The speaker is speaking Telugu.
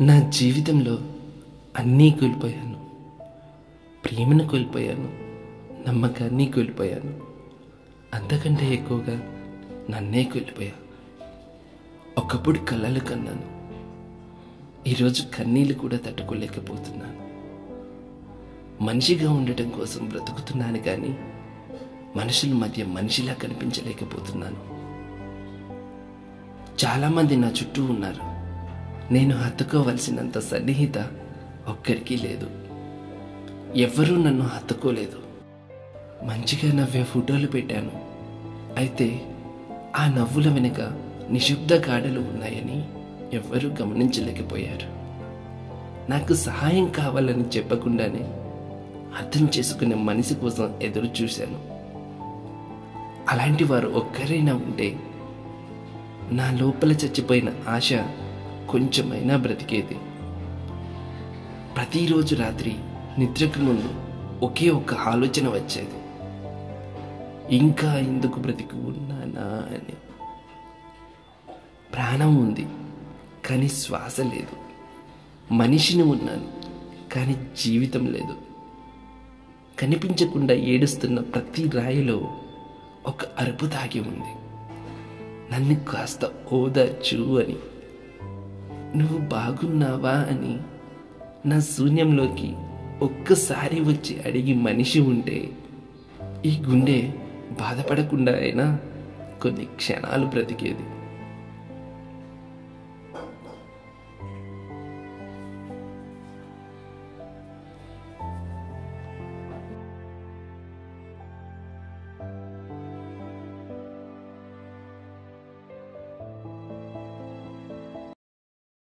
నా జీవితంలో అన్నీ కోల్పోయాను. ప్రేమను కోల్పోయాను, నమ్మకాన్ని కోల్పోయాను, అంతకంటే ఎక్కువగా నన్నే కోల్పోయా. ఒకప్పుడు కలలు కన్నాను, ఈరోజు కన్నీళ్ళు కూడా తట్టుకోలేకపోతున్నాను. మనిషిగా ఉండటం కోసం బ్రతుకుతున్నాను, కానీ మనుషుల మధ్య మనిషిలా కనిపించలేకపోతున్నాను. చాలామంది నా చుట్టూ ఉన్నారు. నేను హత్తుకోవలసినంత సన్నిహిత ఒక్కడికి లేదు. ఎవ్వరూ నన్ను హత్తుకోలేదు. మంచిగా నవ్వే ఫోటోలు పెట్టాను, అయితే ఆ నవ్వుల వెనుక నిశ్శబ్ద గాఢలు ఉన్నాయని ఎవ్వరూ గమనించలేకపోయారు. నాకు సహాయం కావాలని చెప్పకుండానే అర్థం చేసుకునే మనిషి కోసం ఎదురు చూశాను. అలాంటి వారు ఒక్కరైనా ఉంటే నా లోపల చచ్చిపోయిన ఆశ కొంచెమైనా బ్రతికేది. ప్రతిరోజు రాత్రి నిద్రకు ముందు ఒకే ఒక్క ఆలోచన వచ్చేది, ఇంకా ఎందుకు బ్రతికి ఉన్నానా అని. ప్రాణం ఉంది కానీ శ్వాస లేదు. మనిషిని ఉన్నాను కానీ జీవితం లేదు. కనిపించకుండా ఏడుస్తున్న ప్రతి రాయిలో ఒక అరుపు దాగి ఉంది, నన్ను కాస్త ఓదార్చు అని, నువ్వు బాగున్నావా అని. నా శూన్యంలోకి ఒక్కసారి వచ్చి అడిగి మనిషి ఉంటే ఈ గుండె బాధపడకుండా అయినా కొన్ని క్షణాలు బ్రతికేది.